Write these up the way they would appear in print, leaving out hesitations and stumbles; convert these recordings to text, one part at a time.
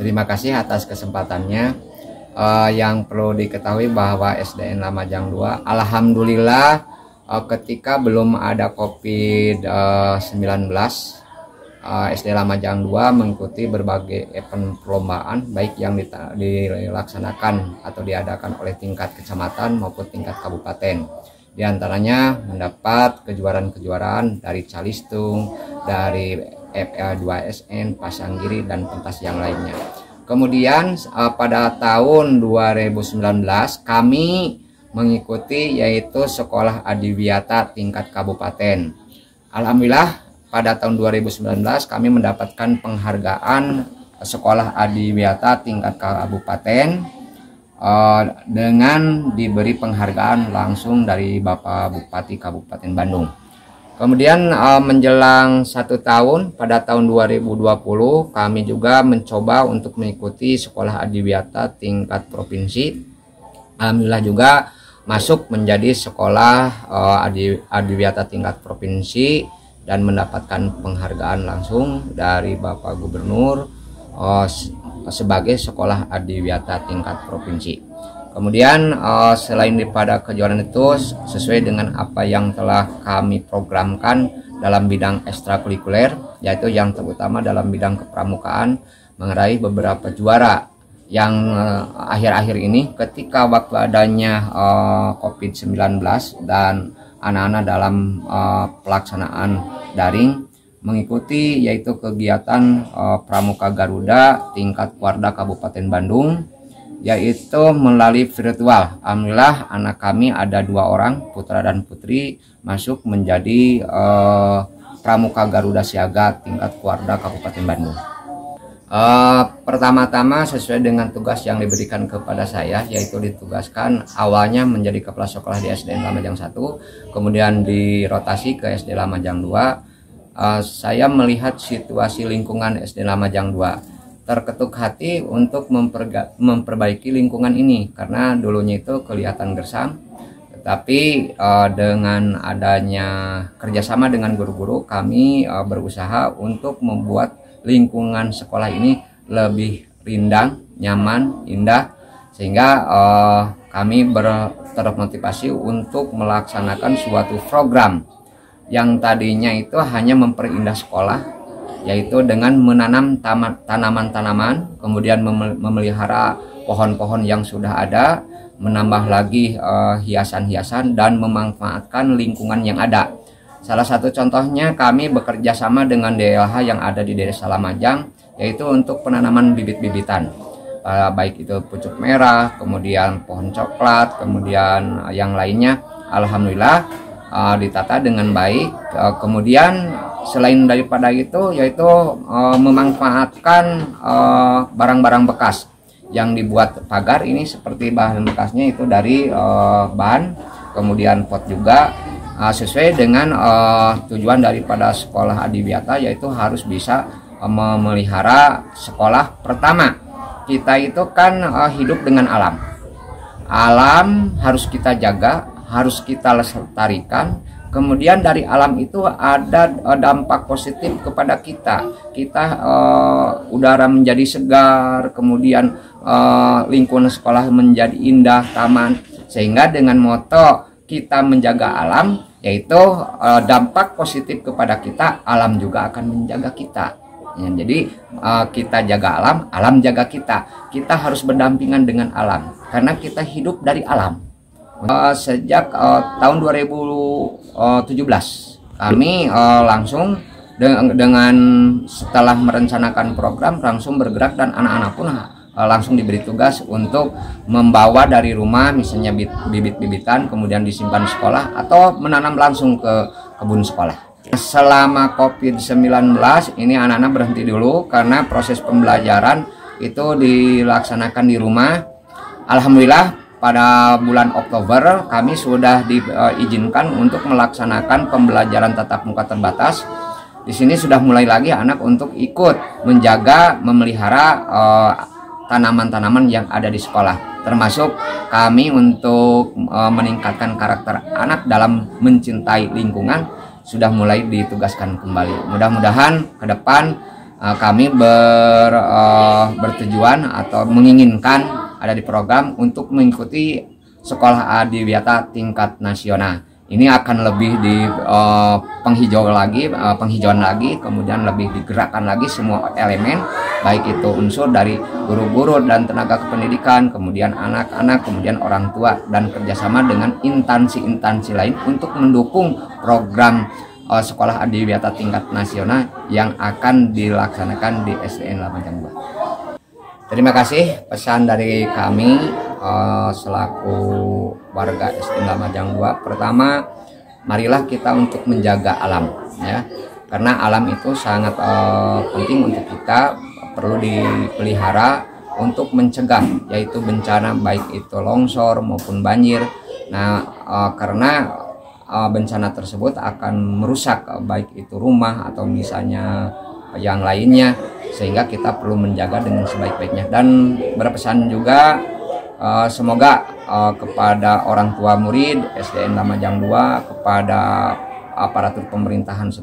Terima kasih atas kesempatannya. Yang perlu diketahui bahwa SDN Lamajang 2, alhamdulillah ketika belum ada COVID-19, SD Lamajang 2 mengikuti berbagai event perlombaan baik yang dilaksanakan atau diadakan oleh tingkat kecamatan maupun tingkat kabupaten. Di antaranya mendapat kejuaraan-kejuaraan dari Calistung, dari FL2SN, Pasanggiri, dan pentas yang lainnya. Kemudian pada tahun 2019 kami mengikuti yaitu Sekolah Adiwiyata tingkat kabupaten. Alhamdulillah pada tahun 2019 kami mendapatkan penghargaan Sekolah Adiwiyata tingkat kabupaten dengan diberi penghargaan langsung dari Bapak Bupati Kabupaten Bandung. Kemudian menjelang 1 tahun pada tahun 2020 kami juga mencoba untuk mengikuti Sekolah Adiwiyata tingkat provinsi. Alhamdulillah juga masuk menjadi Sekolah Adiwiyata tingkat provinsi dan mendapatkan penghargaan langsung dari Bapak Gubernur sebagai Sekolah Adiwiyata tingkat provinsi. Kemudian selain daripada kejuaraan itu, sesuai dengan apa yang telah kami programkan dalam bidang ekstrakurikuler, yaitu yang terutama dalam bidang kepramukaan, meraih beberapa juara yang akhir-akhir ini ketika waktu adanya COVID-19 dan anak-anak dalam pelaksanaan daring mengikuti yaitu kegiatan Pramuka Garuda tingkat Warda Kabupaten Bandung, yaitu melalui virtual. Alhamdulillah anak kami ada 2 orang, putra dan putri, masuk menjadi Pramuka Garuda Siaga tingkat Warda Kabupaten Bandung. Pertama-tama sesuai dengan tugas yang diberikan kepada saya, yaitu ditugaskan awalnya menjadi kepala sekolah di SDN Lamajang 1, kemudian dirotasi ke SD Lamajang 2. Saya melihat situasi lingkungan SD Lamajang 2, terketuk hati untuk memperbaiki lingkungan ini karena dulunya itu kelihatan gersam, tetapi dengan adanya kerjasama dengan guru-guru kami berusaha untuk membuat lingkungan sekolah ini lebih rindang, nyaman, indah, sehingga kami termotivasi untuk melaksanakan suatu program yang tadinya itu hanya memperindah sekolah, yaitu dengan menanam tanaman-tanaman, kemudian memelihara pohon-pohon yang sudah ada, menambah lagi hiasan-hiasan, dan memanfaatkan lingkungan yang ada. Salah satu contohnya kami bekerja sama dengan DLH yang ada di Desa Lamajang, yaitu untuk penanaman bibit-bibitan, baik itu pucuk merah, kemudian pohon coklat, kemudian yang lainnya. Alhamdulillah ditata dengan baik. Kemudian selain daripada itu yaitu memanfaatkan barang-barang bekas yang dibuat pagar ini, seperti bahan bekasnya itu dari ban, kemudian pot juga, sesuai dengan tujuan daripada Sekolah Adiwiyata, yaitu harus bisa memelihara sekolah. Pertama, kita itu kan hidup dengan alam. Alam harus kita jaga, harus kita lestarikan. Kemudian dari alam itu ada dampak positif kepada kita. Udara menjadi segar, kemudian lingkungan sekolah menjadi indah, taman. Sehingga dengan moto kita menjaga alam, yaitu dampak positif kepada kita, alam juga akan menjaga kita. Ya, jadi kita jaga alam, alam jaga kita. Kita harus berdampingan dengan alam karena kita hidup dari alam. Sejak tahun 2017 kami langsung dengan setelah merencanakan program langsung bergerak, dan anak-anak pun langsung diberi tugas untuk membawa dari rumah misalnya bibit-bibitan, kemudian disimpan di sekolah atau menanam langsung ke kebun sekolah. Selama COVID-19 ini anak-anak berhenti dulu karena proses pembelajaran itu dilaksanakan di rumah. Alhamdulillah pada bulan Oktober kami sudah diizinkan untuk melaksanakan pembelajaran tatap muka terbatas. Di sini sudah mulai lagi anak untuk ikut menjaga, memelihara tanaman-tanaman yang ada di sekolah. Termasuk kami untuk meningkatkan karakter anak dalam mencintai lingkungan sudah mulai ditugaskan kembali. Mudah-mudahan ke depan kami bertujuan atau menginginkan ada di program untuk mengikuti sekolah adiwiyata tingkat nasional. Ini akan lebih di penghijauan lagi, kemudian lebih digerakkan lagi semua elemen, baik itu unsur dari guru-guru dan tenaga kependidikan, kemudian anak-anak, kemudian orang tua, dan kerjasama dengan instansi-instansi lain untuk mendukung program sekolah adiwiyata tingkat nasional yang akan dilaksanakan di SDN Lamajang 2. Terima kasih pesan dari kami selaku warga SDN Lamajang 2. Pertama, marilah kita untuk menjaga alam, ya, karena alam itu sangat penting untuk kita, perlu dipelihara untuk mencegah yaitu bencana baik itu longsor maupun banjir. Nah, karena bencana tersebut akan merusak baik itu rumah atau misalnya yang lainnya, sehingga kita perlu menjaga dengan sebaik-baiknya. Dan berpesan juga semoga kepada orang tua murid SDN Lamajang 2, kepada aparatur pemerintahan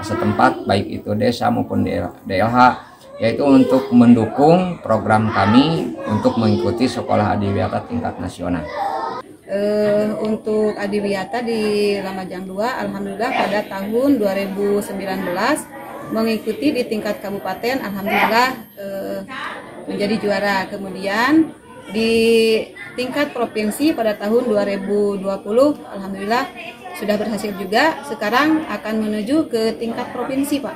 setempat baik itu desa maupun DLH, yaitu untuk mendukung program kami untuk mengikuti sekolah adiwiyata tingkat nasional. Untuk adiwiyata di Lamajang 2, alhamdulillah pada tahun 2019 mengikuti di tingkat kabupaten, alhamdulillah menjadi juara. Kemudian di tingkat provinsi pada tahun 2020, alhamdulillah sudah berhasil juga. Sekarang akan menuju ke tingkat provinsi, Pak.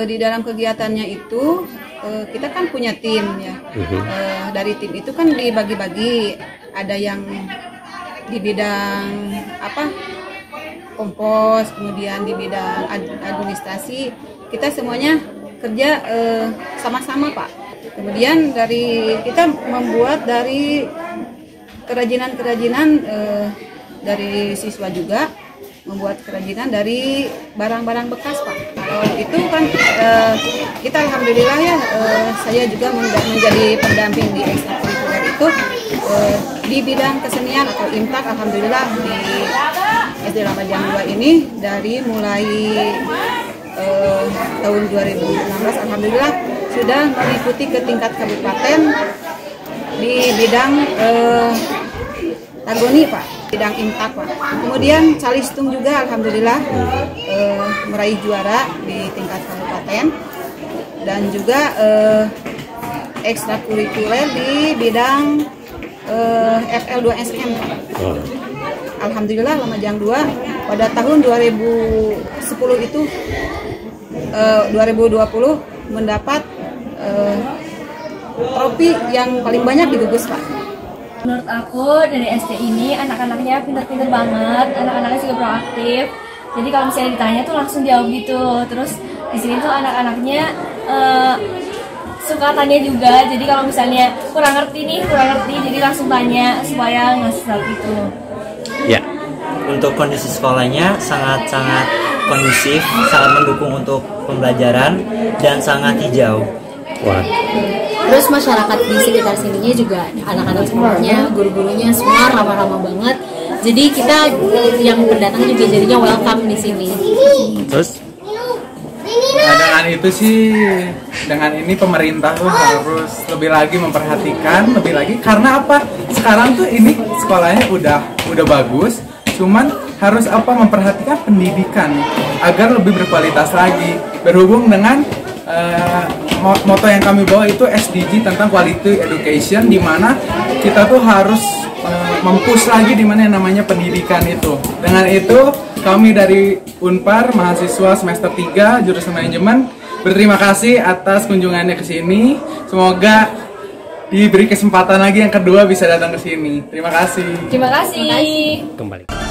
Di dalam kegiatannya itu kita kan punya tim, ya. Dari tim itu kan dibagi-bagi, ada yang di bidang kompos, kemudian di bidang administrasi. Kita semuanya kerja sama-sama, Pak. Kemudian dari kita membuat dari kerajinan-kerajinan dari siswa juga membuat kerajinan dari barang-barang bekas, Pak. Kalau itu kan kita alhamdulillah ya, saya juga menjadi pendamping di ekstrakurikuler itu di bidang kesenian atau imtak. Alhamdulillah di SD Lamajang 2 ini dari mulai tahun 2016 alhamdulillah sudah mengikuti ke tingkat kabupaten di bidang tagoni, Pak, bidang imtak, Pak. Kemudian calistung juga alhamdulillah meraih juara di tingkat kabupaten, dan juga ekstrakurikuler di bidang FL2SM, Pak. Alhamdulillah Lamajang 2 pada tahun 2010 itu 2020 mendapat trofi yang paling banyak di gugus, Pak. Menurut aku dari SD ini anak-anaknya pintar-pintar banget, anak-anaknya juga proaktif. Jadi kalau misalnya ditanya tuh langsung jawab gitu. Terus di sini tuh anak-anaknya suka tanya juga. Jadi kalau misalnya kurang ngerti, jadi langsung tanya supaya ngasih tahu gitu. Ya, untuk kondisi sekolahnya sangat-sangat kondusif, sangat mendukung untuk pembelajaran dan sangat hijau. Wah. Terus masyarakat di sekitar sininya juga, anak-anak sekolahnya, guru-gurunya semua ramah-ramah banget. Jadi kita yang pendatang juga jadinya welcome di sini. Terus? Nah, dengan itu sih, dengan ini pemerintah tuh harus lebih lagi memperhatikan, lebih lagi karena apa? Sekarang tuh ini sekolahnya udah bagus, cuman harus memperhatikan pendidikan agar lebih berkualitas lagi. Berhubung dengan moto yang kami bawa itu SDG tentang quality education, di mana kita tuh harus mempush lagi di mana yang namanya pendidikan itu. Dengan itu kami dari Unpar mahasiswa semester 3 jurusan manajemen berterima kasih atas kunjungannya ke sini. Semoga diberi kesempatan lagi yang kedua bisa datang ke sini. Terima kasih. Terima kasih. Terima kasih. Kembali.